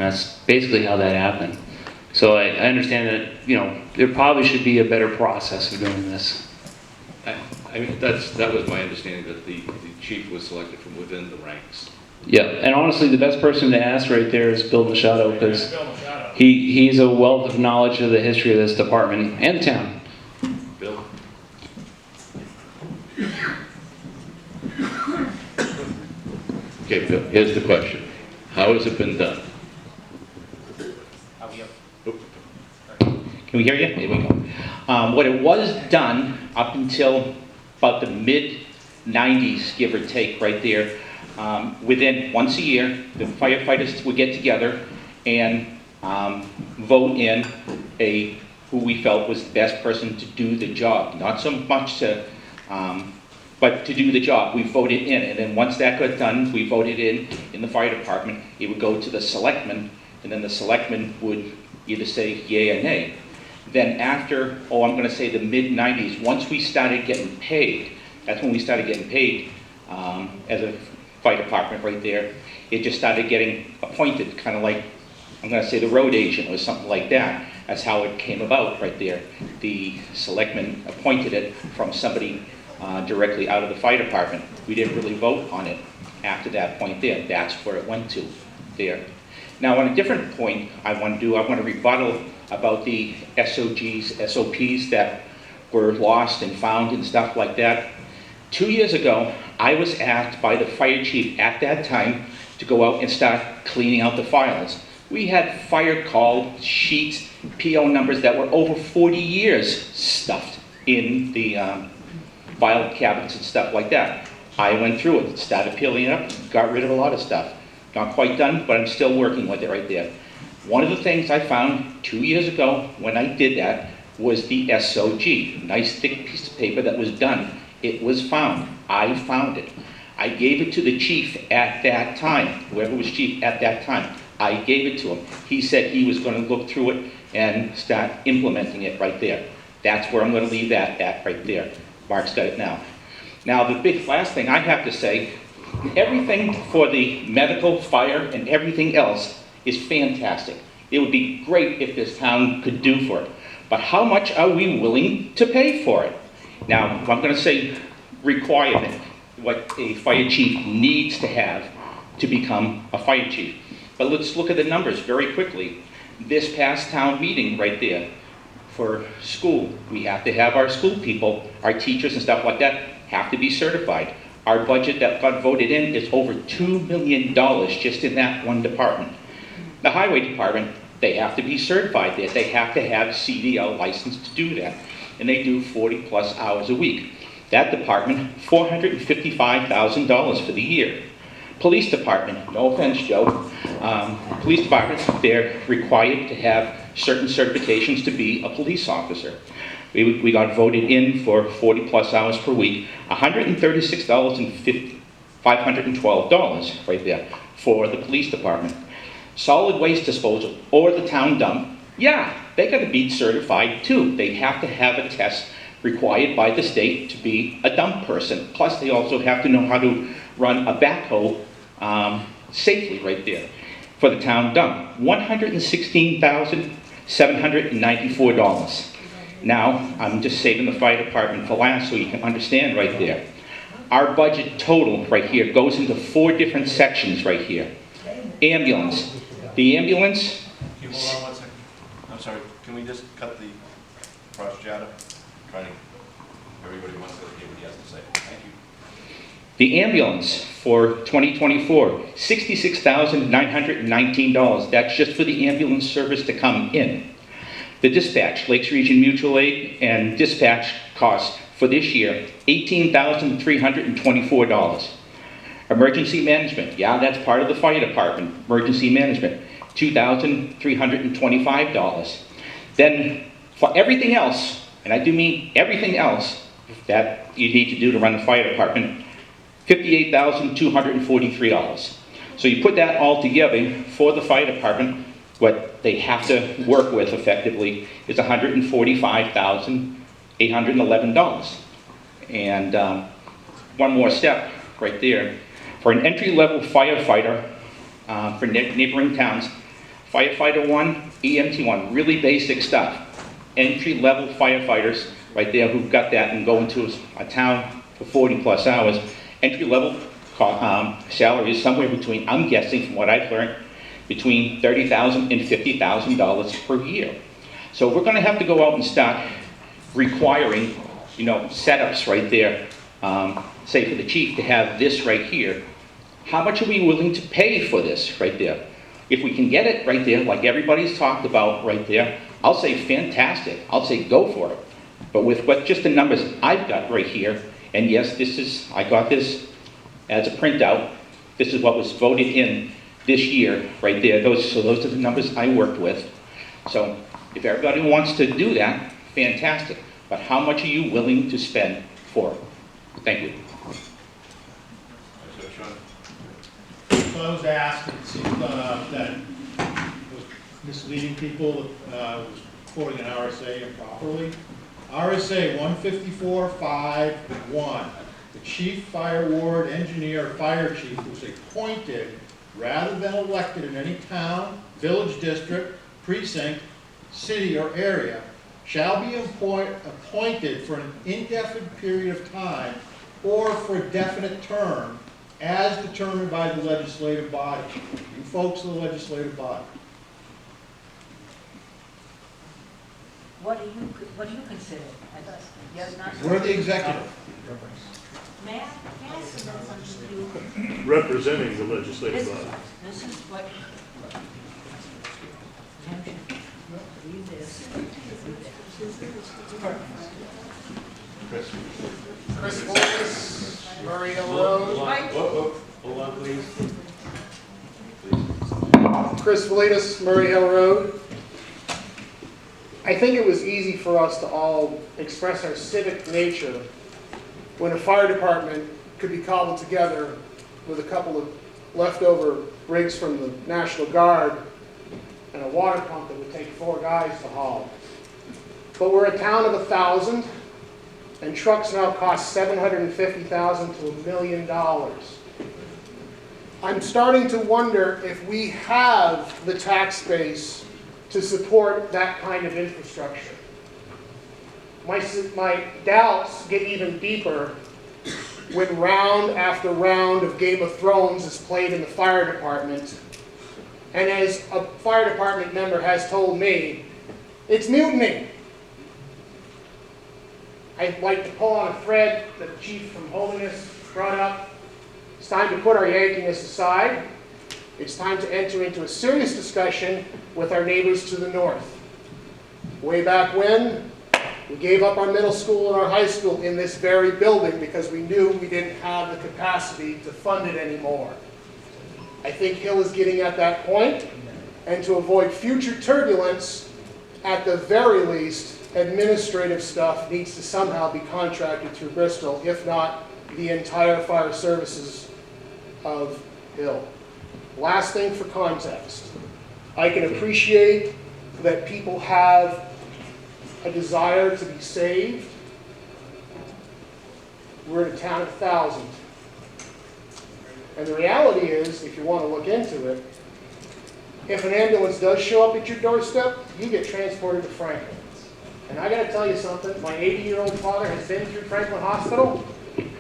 That's basically how that happened. So I understand that, there probably should be a better process of doing this. I mean, that was my understanding, that the chief was selected from within the ranks. Yeah, and honestly, the best person to ask right there is Bill Machado, because Bill Machado. he's a wealth of knowledge of the history of this department and the town. Bill? Okay, Bill, here's the question. How has it been done? Can we hear you? Here we go. What it was done up until about the mid-90s, give or take, right there, within once a year, the firefighters would get together and vote in who we felt was the best person to do the job. Not so much to, but to do the job. We voted in, and then once that got done, we voted in the fire department. It would go to the selectmen, and then the selectmen would either say yay or nay. Then after, I'm going to say the mid-90s, once we started getting paid, that's when we started getting paid as a fire department right there. It just started getting appointed, kind of like, I'm going to say the road agent or something like that. That's how it came about right there. The selectmen appointed it from somebody directly out of the fire department. We didn't really vote on it after that point there. That's where it went to there. Now, on a different point I want to rebuttal about the SOPs that were lost and found and stuff like that. 2 years ago, I was asked by the fire chief at that time to go out and start cleaning out the files. We had fire call sheets, PO numbers that were over 40 years stuffed in the file cabinets and stuff like that. I went through it, started peeling it up, got rid of a lot of stuff. Not quite done, but I'm still working with it right there. One of the things I found 2 years ago when I did that was the SOG, nice thick piece of paper that was done. It was found. I found it. I gave it to the chief at that time, whoever was chief at that time. I gave it to him. He said he was going to look through it and start implementing it right there. That's where I'm going to leave that at right there. Mark's got it now. Now, the big last thing I have to say, everything for the medical, fire, and everything else is fantastic. It would be great if this town could do for it. But how much are we willing to pay for it? Now, I'm going to say requirement, what a fire chief needs to have to become a fire chief. But let's look at the numbers very quickly. This past town meeting right there for school, we have to have our school people, our teachers and stuff like that, have to be certified. Our budget that got voted in is over $2 million just in that one department. The highway department, they have to be certified there. They have to have CDL license to do that. And they do 40 plus hours a week. That department, $455,000 for the year. Police department, no offense, Joe. Police departments, they're required to have certain certifications to be a police officer. We got voted in for 40 plus hours per week, $136,512 right there for the police department. Solid waste disposal or the town dump, yeah, they got to be certified too. They have to have a test required by the state to be a dump person. Plus they also have to know how to run a backhoe safely right there for the town dump. $116,794. Now, I'm just saving the fire department for last so you can understand right there. Our budget total right here goes into 4 different sections right here. Ambulance. The ambulance... Hold on 1 second. I'm sorry, can we just cut the Machado? Everybody wants to hear what he has to say. Thank you. The ambulance for 2024, $66,919. That's just for the ambulance service to come in. The dispatch, Lakes Region Mutual Aid and dispatch costs for this year, $18,324. Emergency management, yeah, that's part of the fire department. Emergency management, $2,325. Then for everything else, and I do mean everything else that you need to do to run the fire department, $58,243. So you put that all together for the fire department, what they have to work with effectively is $145,811. And one more step right there. For an entry-level firefighter for neighboring towns, Firefighter 1, EMT 1, really basic stuff. Entry-level firefighters, right there, who've got that and go into a town for 40-plus hours. Entry-level salary is somewhere between, I'm guessing from what I've learned, between $30,000 and $50,000 per year. So we're gonna have to go out and start requiring, setups right there, say for the chief to have this right here. How much are we willing to pay for this right there? If we can get it right there, like everybody's talked about right there, I'll say fantastic. I'll say go for it. But with just the numbers I've got right here, and yes, I got this as a printout. This is what was voted in this year right there. Those are the numbers I worked with. So if everybody wants to do that, fantastic. But how much are you willing to spend for it? Thank you. So I was asked, it seemed that was misleading people, was quoting an RSA improperly. RSA 154.5.1, the chief fire ward engineer fire chief was appointed rather than elected in any town, village district, precinct, city, or area, shall be appointed for an indefinite period of time or for a definite term as determined by the legislative body. You folks are the legislative body. What do you consider? Yes, not. We're the executive. May I submit something to you? Representing the legislative This body. this is what. Read this. Chris Volkes, Murray Hill Road. Hold on, please. Chris Valitas, Murray Hill Road. I think it was easy for us to all express our civic nature when a fire department could be cobbled together with a couple of leftover rigs from the National Guard and a water pump that would take 4 guys to haul. But we're a town of 1,000, and trucks now cost $750,000 to $1 million. I'm starting to wonder if we have the tax base to support that kind of infrastructure. My doubts get even deeper when round after round of Game of Thrones is played in the fire department. And as a fire department member has told me, it's mutiny. I'd like to pull on a thread that the chief from Holiness brought up. It's time to put our Yankiness aside. It's time to enter into a serious discussion with our neighbors to the north. Way back when, we gave up our middle school and our high school in this very building because we knew we didn't have the capacity to fund it anymore. I think Hill is getting at that point, and to avoid future turbulence, at the very least, administrative stuff needs to somehow be contracted through Bristol, if not the entire fire services of Hill. Last thing for context. I can appreciate that people have a desire to be saved. We're in a town of 1,000. And the reality is, if you want to look into it, if an ambulance does show up at your doorstep, you get transported to Franklin. And I got to tell you something, my 80-year-old father has been through Franklin Hospital.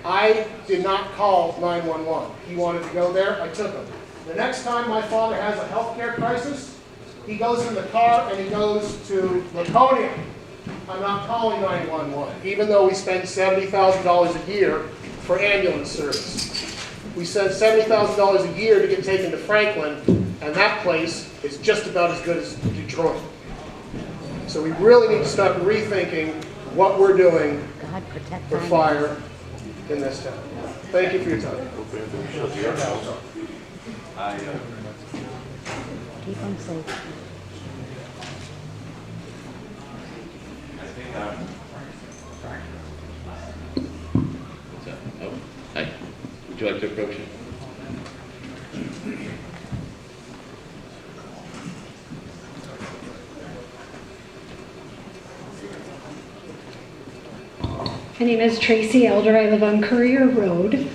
I did not call 911. He wanted to go there, I took him. The next time my father has a healthcare crisis, he goes in the car and he goes to Laconia. I'm not calling 911, even though we spend $70,000 a year for ambulance service. We spend $70,000 a year to get taken to Franklin, and that place is just about as good as Detroit. So we really need to start rethinking what we're doing for fire in this town. Thank you for your time. Keep them safe. What's that? Oh, hi. Would you like to approach it? My name is Tracy Elder. I live on Courier Road.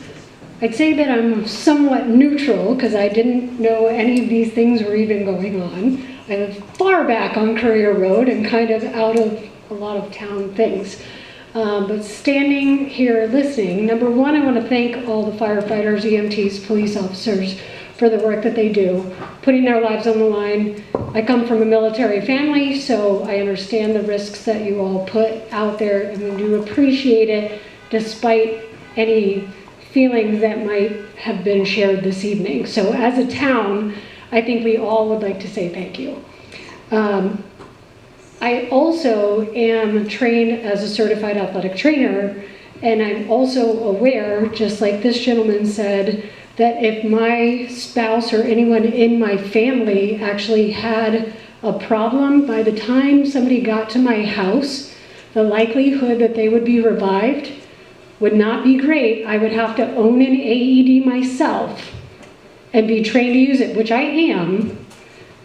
I'd say that I'm somewhat neutral because I didn't know any of these things were even going on. I live far back on Courier Road and kind of out of a lot of town things. But standing here listening, number one, I want to thank all the firefighters, EMTs, police officers for the work that they do, putting their lives on the line. I come from a military family, so I understand the risks that you all put out there, and we do appreciate it despite any feelings that might have been shared this evening. So as a town, I think we all would like to say thank you. I also am trained as a certified athletic trainer, and I'm also aware, just like this gentleman said, that if my spouse or anyone in my family actually had a problem, by the time somebody got to my house, the likelihood that they would be revived would not be great. I would have to own an AED myself and be trained to use it, which I am,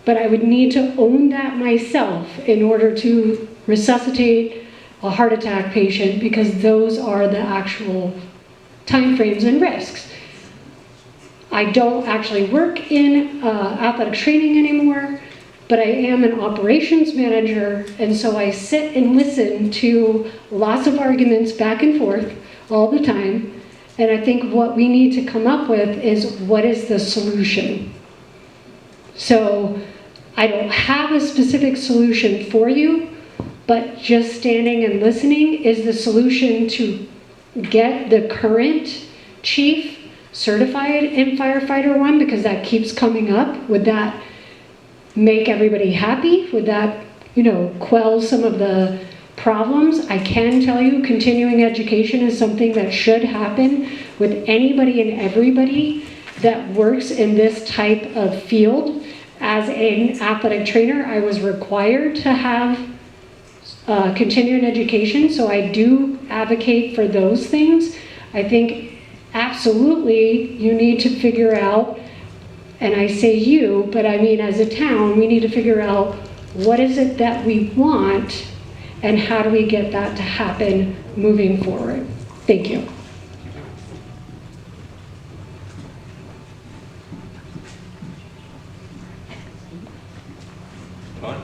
but I would need to own that myself in order to resuscitate a heart attack patient, because those are the actual timeframes and risks. I don't actually work in athletic training anymore, but I am an operations manager, and so I sit and listen to lots of arguments back and forth all the time, and I think what we need to come up with is, what is the solution? So I don't have a specific solution for you, but just standing and listening is the solution to get the current chief certified in firefighter 1, because that keeps coming up. Would that make everybody happy? Would that, quell some of the problems? I can tell you continuing education is something that should happen with anybody and everybody that works in this type of field. As an athletic trainer, I was required to have continuing education, so I do advocate for those things. I think absolutely you need to figure out, and I say you, but I mean as a town, we need to figure out what is it that we want and how do we get that to happen moving forward. Thank you. Don?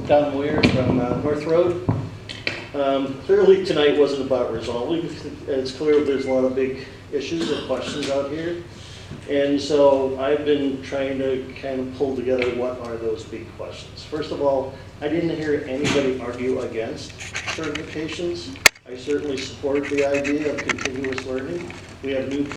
Don Moyer from North Road. Clearly tonight wasn't about resolving. It's clear there's a lot of big issues and questions out here. And so I've been trying to kind of pull together what are those big questions. First of all, I didn't hear anybody argue against certifications. I certainly support the idea of continuous learning. We have new